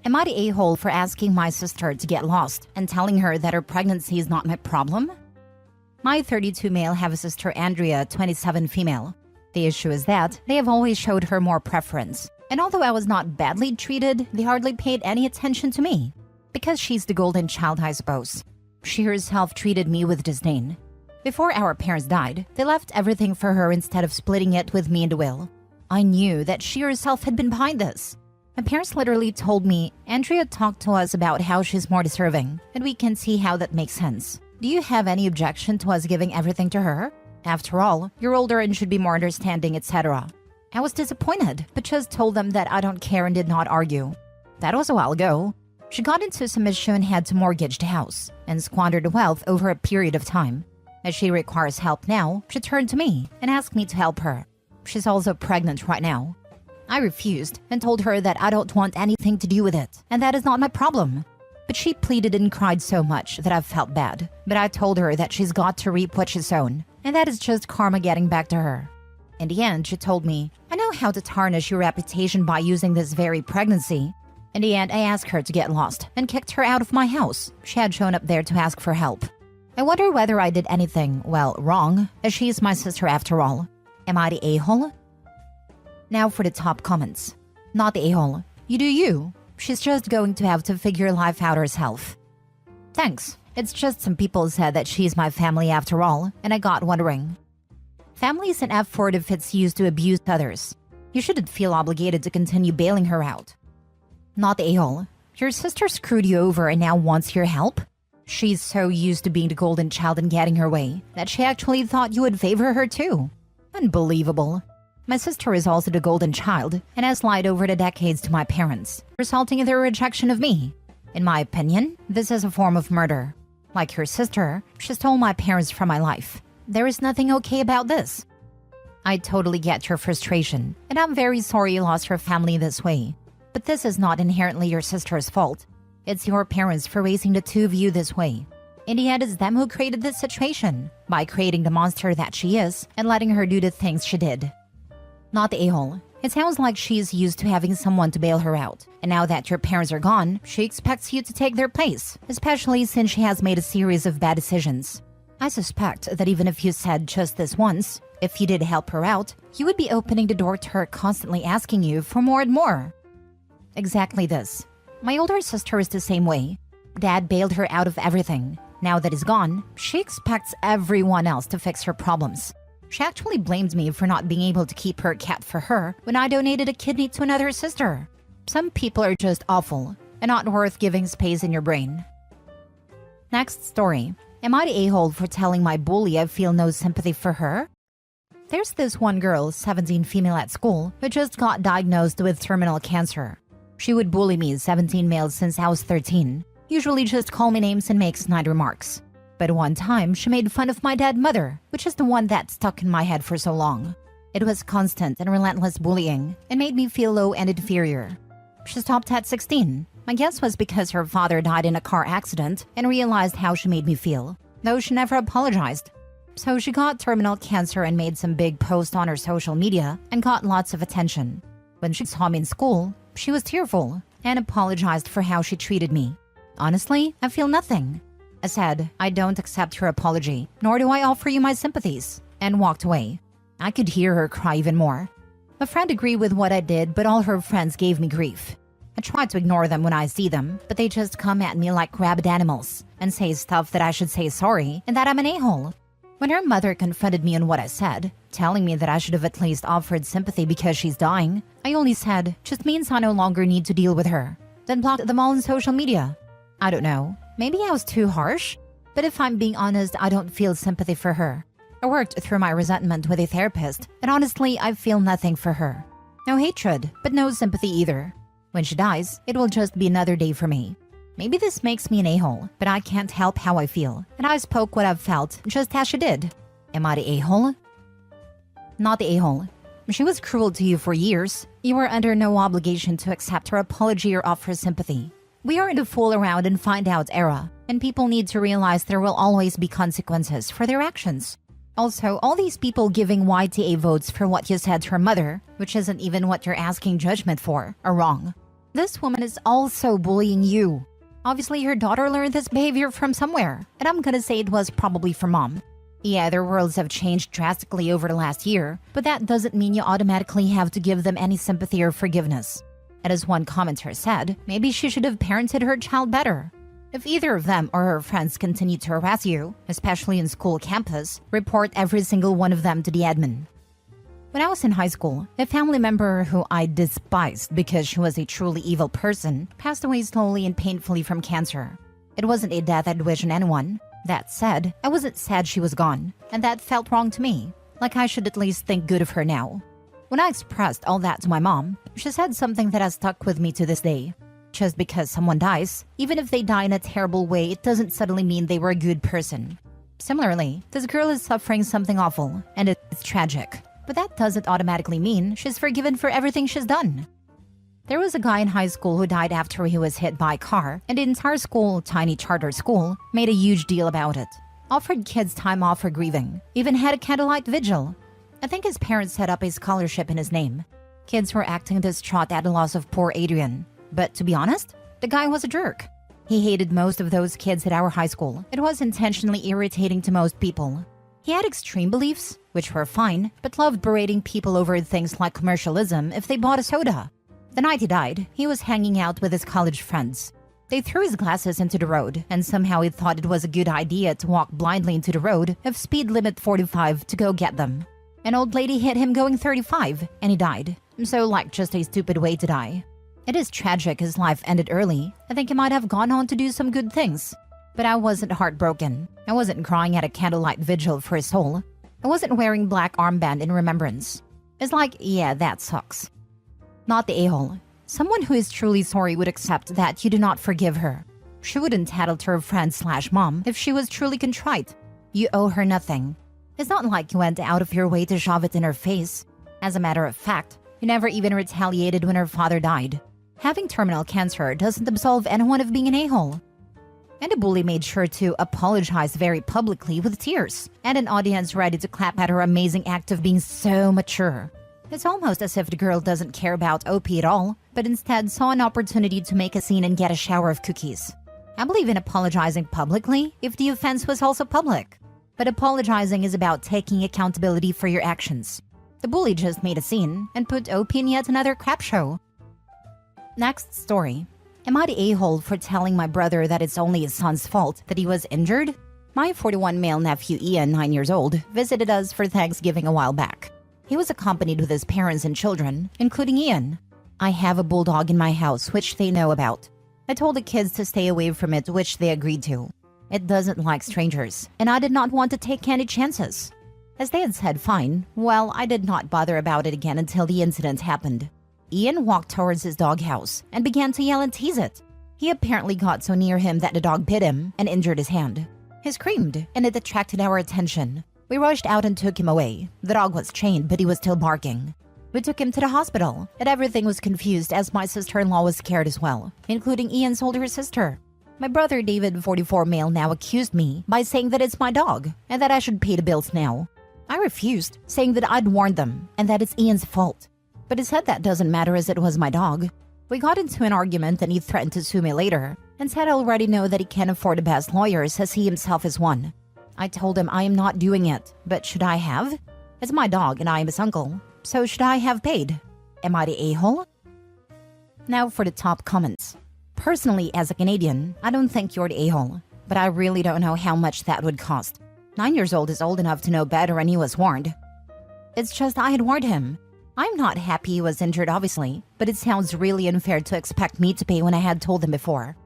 Am I the a-hole for asking my sister to get lost and telling her that her pregnancy is not my problem? My 32 male have a sister Andrea, 27 female. The issue is that they have always showed her more preference. And although I was not badly treated, they hardly paid any attention to me. Because she's the golden child, I suppose. She herself treated me with disdain. Before our parents died, they left everything for her instead of splitting it with me in the will. I knew that she herself had been behind this. My parents literally told me, Andrea talked to us about how she's more deserving, and we can see how that makes sense. Do you have any objection to us giving everything to her? After all, you're older and should be more understanding, etc. I was disappointed, but just told them that I don't care and did not argue. That was a while ago. She got into some issue and had to mortgage the house, and squandered the wealth over a period of time. As she requires help now, she turned to me and asked me to help her. She's also pregnant right now. I refused and told her that I don't want anything to do with it, and that is not my problem. But she pleaded and cried so much that I felt bad. But I told her that she's got to reap what she's sown, and that is just karma getting back to her. In the end, she told me, I know how to tarnish your reputation by using this very pregnancy. In the end, I asked her to get lost and kicked her out of my house. She had shown up there to ask for help. I wonder whether I did anything, well, wrong, as she is my sister after all. Am I the a-hole? Now for the top comments. Not the a-hole. You do you. She's just going to have to figure life out herself. Thanks. It's just some people said that she's my family after all, and I got wondering. Family is an F word if it's used to abuse others. You shouldn't feel obligated to continue bailing her out. Not the a-hole. Your sister screwed you over and now wants your help? She's so used to being the golden child and getting her way that she actually thought you would favor her too. Unbelievable. My sister is also the golden child and has lied over the decades to my parents, resulting in their rejection of me. In my opinion, this is a form of murder. Like her sister, she stole my parents from my life. There is nothing okay about this. I totally get your frustration, and I'm very sorry you lost your family this way. But this is not inherently your sister's fault. It's your parents for raising the two of you this way. In the end, it's them who created this situation, by creating the monster that she is and letting her do the things she did. Not the a-hole. It sounds like she's used to having someone to bail her out, and now that your parents are gone, she expects you to take their place, especially since she has made a series of bad decisions. I suspect that even if you said just this once, if you did help her out, you would be opening the door to her constantly asking you for more and more. Exactly this. My older sister is the same way. Dad bailed her out of everything. Now that he's gone, she expects everyone else to fix her problems. She actually blamed me for not being able to keep her cat for her when I donated a kidney to another sister. Some people are just awful and not worth giving space in your brain. Next story. Am I the a-hole for telling my bully I feel no sympathy for her? There's this one girl, 17 female at school, who just got diagnosed with terminal cancer. She would bully me, 17 male, since I was 13. Usually just call me names and make snide remarks. But one time, she made fun of my dead mother, which is the one that stuck in my head for so long. It was constant and relentless bullying, and made me feel low and inferior. She stopped at 16. My guess was because her father died in a car accident and realized how she made me feel, though she never apologized. So she got terminal cancer and made some big posts on her social media and got lots of attention. When she saw me in school, she was tearful and apologized for how she treated me. Honestly, I feel nothing. I said, I don't accept your apology, nor do I offer you my sympathies, and walked away. I could hear her cry even more. A friend agreed with what I did, but all her friends gave me grief. I tried to ignore them when I see them, but they just come at me like rabid animals and say stuff that I should say sorry and that I'm an a-hole. When her mother confronted me on what I said, telling me that I should have at least offered sympathy because she's dying, I only said, just means I no longer need to deal with her, then blocked them all on social media. I don't know. Maybe I was too harsh, but if I'm being honest, I don't feel sympathy for her. I worked through my resentment with a therapist, and honestly, I feel nothing for her. No hatred, but no sympathy either. When she dies, it will just be another day for me. Maybe this makes me an a-hole, but I can't help how I feel, and I spoke what I've felt, just as she did. Am I the a-hole? Not the a-hole. She was cruel to you for years. You are under no obligation to accept her apology or offer sympathy. We are in the fool around and find out era, and people need to realize there will always be consequences for their actions. Also, all these people giving YTA votes for what you said to her mother, which isn't even what you're asking judgment for, are wrong. This woman is also bullying you. Obviously, your daughter learned this behavior from somewhere, and I'm gonna say it was probably from mom. Yeah, their worlds have changed drastically over the last year, but that doesn't mean you automatically have to give them any sympathy or forgiveness. And as one commenter said, maybe she should have parented her child better. If either of them or her friends continue to harass you, especially in school campus, report every single one of them to the admin. When I was in high school, a family member who I despised because she was a truly evil person passed away slowly and painfully from cancer. It wasn't a death I'd wish on anyone. That said, I wasn't sad she was gone, and that felt wrong to me, like I should at least think good of her now. When I expressed all that to my mom, she said something that has stuck with me to this day. Just because someone dies, even if they die in a terrible way, it doesn't suddenly mean they were a good person. Similarly, this girl is suffering something awful, and it's tragic, but that doesn't automatically mean she's forgiven for everything she's done. There was a guy in high school who died after he was hit by a car, and the entire school, tiny charter school, made a huge deal about it. Offered kids time off for grieving, even had a candlelight vigil. I think his parents set up a scholarship in his name. Kids were acting distraught at the loss of poor Adrian. But to be honest, the guy was a jerk. He hated most of those kids at our high school. It was intentionally irritating to most people. He had extreme beliefs, which were fine, but loved berating people over things like commercialism if they bought a soda. The night he died, he was hanging out with his college friends. They threw his glasses into the road, and somehow he thought it was a good idea to walk blindly into the road of speed limit 45 to go get them. An old lady hit him going 35, and he died. So like just a stupid way to die. It is tragic his life ended early. I think he might have gone on to do some good things. But I wasn't heartbroken. I wasn't crying at a candlelight vigil for his soul. I wasn't wearing black armband in remembrance. It's like, yeah, that sucks. Not the a-hole. Someone who is truly sorry would accept that you do not forgive her. She wouldn't tattle to her friend/mom if she was truly contrite. You owe her nothing. It's not like you went out of your way to shove it in her face. As a matter of fact, you never even retaliated when her father died. Having terminal cancer doesn't absolve anyone of being an a-hole. And the bully made sure to apologize very publicly with tears, and an audience ready to clap at her amazing act of being so mature. It's almost as if the girl doesn't care about OP at all, but instead saw an opportunity to make a scene and get a shower of cookies. I believe in apologizing publicly if the offense was also public. But apologizing is about taking accountability for your actions. The bully just made a scene and put OP in yet another crap show. Next story. Am I the a-hole for telling my brother that it's only his son's fault that he was injured? My 41 male nephew Ian, 9 years old, visited us for Thanksgiving a while back. He was accompanied with his parents and children, including Ian. I have a bulldog in my house, which they know about. I told the kids to stay away from it, which they agreed to. It doesn't like strangers, and I did not want to take any chances. As they had said fine, well, I did not bother about it again until the incident happened. Ian walked towards his doghouse and began to yell and tease it. He apparently got so near him that the dog bit him and injured his hand. He screamed, and it attracted our attention. We rushed out and took him away. The dog was chained, but he was still barking. We took him to the hospital, and everything was confused as my sister-in-law was scared as well, including Ian's older sister. My brother David, 44 male, now accused me by saying that it's my dog and that I should pay the bills now. I refused, saying that I'd warned them and that it's Ian's fault. But he said that doesn't matter as it was my dog. We got into an argument and he threatened to sue me later and said I already know that he can't afford the best lawyers as he himself is one. I told him I am not doing it, but should I have? It's my dog and I am his uncle, so should I have paid? Am I the a-hole? Now for the top comments. Personally, as a Canadian, I don't think you're the a-hole, but I really don't know how much that would cost. 9 years old is old enough to know better and he was warned. It's just I had warned him. I'm not happy he was injured, obviously, but it sounds really unfair to expect me to pay when I had told him before.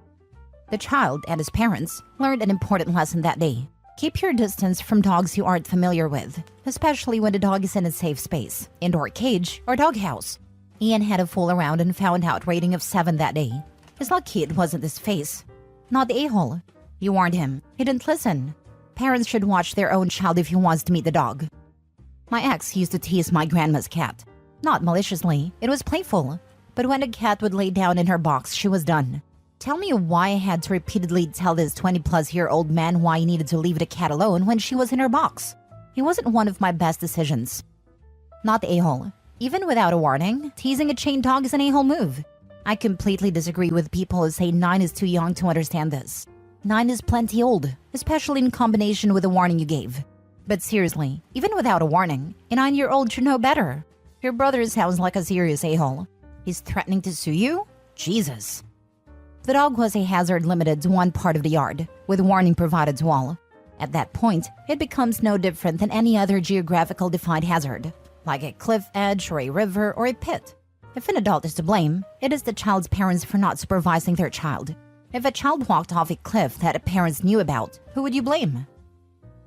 The child and his parents learned an important lesson that day. Keep your distance from dogs you aren't familiar with, especially when the dog is in a safe space, indoor cage, or doghouse. Ian had a fool around and found out rating of 7 that day. It's lucky it wasn't his face. Not the a-hole. You warned him. He didn't listen. Parents should watch their own child if he wants to meet the dog. My ex used to tease my grandma's cat. Not maliciously, it was playful. But when the cat would lay down in her box, she was done. Tell me why I had to repeatedly tell this 20-plus-year-old man why he needed to leave the cat alone when she was in her box. He wasn't one of my best decisions. Not the a-hole. Even without a warning, teasing a chained dog is an a-hole move. I completely disagree with people who say 9 is too young to understand this. 9 is plenty old, especially in combination with the warning you gave. But seriously, even without a warning, a 9-year-old should know better. Your brother sounds like a serious a-hole. He's threatening to sue you? Jesus. The dog was a hazard limited to one part of the yard, with warning provided to all. At that point, it becomes no different than any other geographical defined hazard, like a cliff edge or a river or a pit. If an adult is to blame, it is the child's parents for not supervising their child. If a child walked off a cliff that the parents knew about, who would you blame?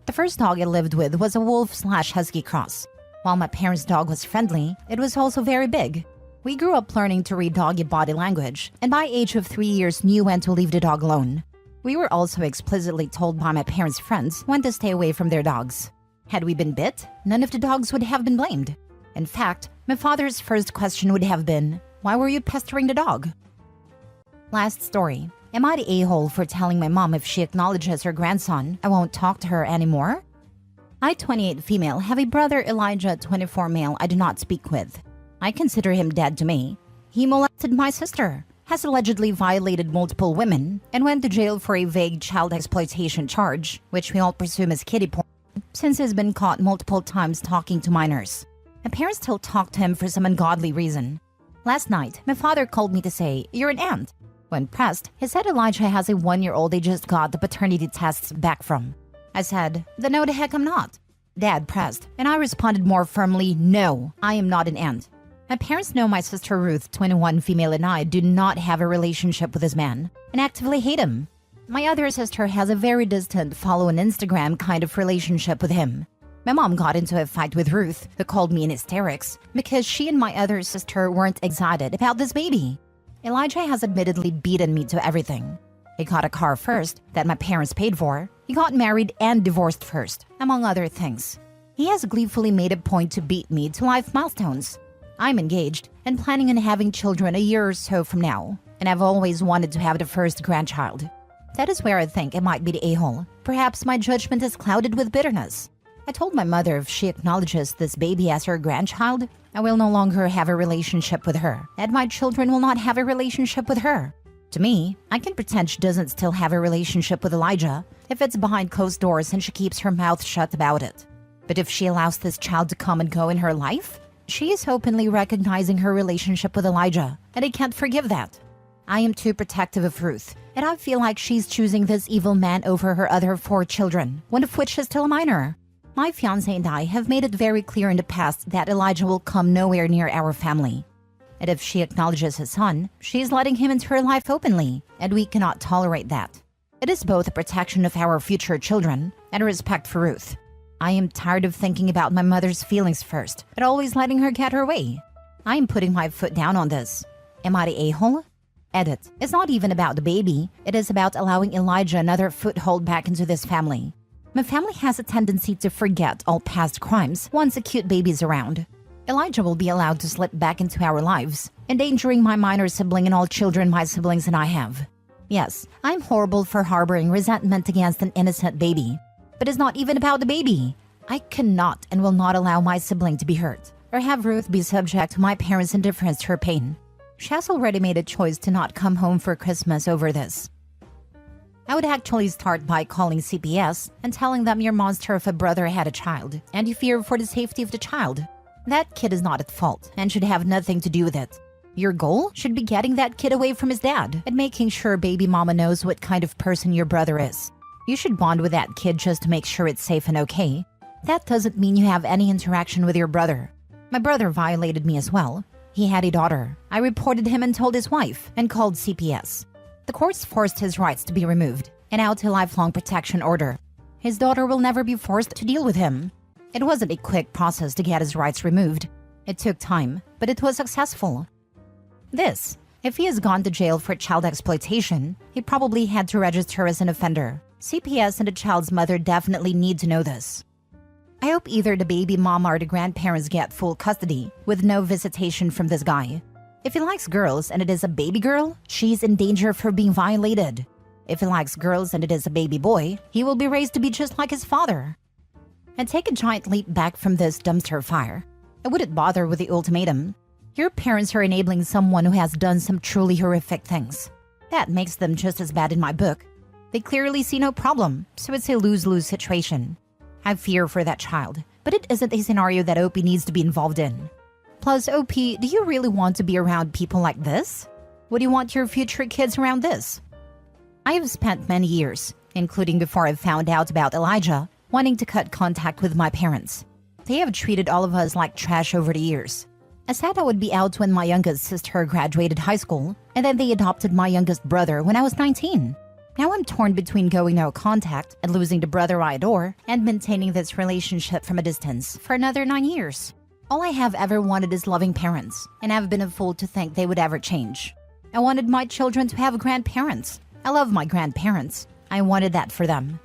The first dog I lived with was a wolf/husky cross. While my parents' dog was friendly, it was also very big. We grew up learning to read doggy body language, and by age of 3 years knew when to leave the dog alone. We were also explicitly told by my parents' friends when to stay away from their dogs. Had we been bit, none of the dogs would have been blamed. In fact, my father's first question would have been, "Why were you pestering the dog?" Last story. Am I the a-hole for telling my mom if she acknowledges her grandson, I won't talk to her anymore? I, 28 female, have a brother Elijah, 24 male, I do not speak with. I consider him dead to me. He molested my sister, has allegedly violated multiple women, and went to jail for a vague child exploitation charge, which we all presume is kiddie porn, since he's been caught multiple times talking to minors. My parents still talk to him for some ungodly reason. Last night, my father called me to say, "You're an aunt." When pressed, he said Elijah has a 1-year-old they just got the paternity tests back from. I said, "Then no the heck I'm not." Dad pressed, and I responded more firmly, "No, I am not an aunt." My parents know my sister Ruth, 21 female, and I do not have a relationship with this man, and actively hate him. My other sister has a very distant follow on Instagram kind of relationship with him. My mom got into a fight with Ruth, who called me in hysterics, because she and my other sister weren't excited about this baby. Elijah has admittedly beaten me to everything. He got a car first, that my parents paid for. He got married and divorced first, among other things. He has gleefully made a point to beat me to life milestones. I'm engaged and planning on having children a year or so from now, and I've always wanted to have the first grandchild. That is where I think I might be the a-hole. Perhaps my judgment is clouded with bitterness. I told my mother if she acknowledges this baby as her grandchild, I will no longer have a relationship with her, and my children will not have a relationship with her. To me, I can pretend she doesn't still have a relationship with Elijah if it's behind closed doors and she keeps her mouth shut about it. But if she allows this child to come and go in her life, she is openly recognizing her relationship with Elijah, and I can't forgive that. I am too protective of Ruth, and I feel like she's choosing this evil man over her other 4 children, one of which is still a minor. My fiancé and I have made it very clear in the past that Elijah will come nowhere near our family. And if she acknowledges his son, she is letting him into her life openly, and we cannot tolerate that. It is both a protection of our future children and a respect for Ruth. I am tired of thinking about my mother's feelings first, and always letting her get her way. I am putting my foot down on this. Am I the a-hole? Edit. It's not even about the baby. It is about allowing Elijah another foothold back into this family. My family has a tendency to forget all past crimes once a cute baby is around. Elijah will be allowed to slip back into our lives, endangering my minor sibling and all children my siblings and I have. Yes, I'm horrible for harboring resentment against an innocent baby. But it's not even about the baby. I cannot and will not allow my sibling to be hurt, or have Ruth be subject to my parents' indifference to her pain. She has already made a choice to not come home for Christmas over this. I would actually start by calling CPS and telling them your monster of a brother had a child, and you fear for the safety of the child. That kid is not at fault and should have nothing to do with it. Your goal should be getting that kid away from his dad and making sure baby mama knows what kind of person your brother is. You should bond with that kid just to make sure it's safe and okay. That doesn't mean you have any interaction with your brother. My brother violated me as well. He had a daughter. I reported him and told his wife and called CPS. The courts forced his rights to be removed and out to lifelong protection order. His daughter will never be forced to deal with him. It wasn't a quick process to get his rights removed. It took time, but it was successful. If he has gone to jail for child exploitation, he probably had to register as an offender. CPS and the child's mother definitely need to know this. I hope either the baby mama or the grandparents get full custody, with no visitation from this guy. If he likes girls and it is a baby girl, she's in danger for being violated. If he likes girls and it is a baby boy, he will be raised to be just like his father. And take a giant leap back from this dumpster fire. I wouldn't bother with the ultimatum. Your parents are enabling someone who has done some truly horrific things. That makes them just as bad in my book. They clearly see no problem, so it's a lose-lose situation. I fear for that child, but it isn't a scenario that OP needs to be involved in. Plus, OP, do you really want to be around people like this? Would you want your future kids around this? I have spent many years, including before I found out about Elijah, wanting to cut contact with my parents. They have treated all of us like trash over the years. I said I would be out when my youngest sister graduated high school, and then they adopted my youngest brother when I was 19. Now I'm torn between going no contact and losing the brother I adore and maintaining this relationship from a distance for another 9 years. All I have ever wanted is loving parents, and I've been a fool to think they would ever change. I wanted my children to have grandparents. I love my grandparents. I wanted that for them.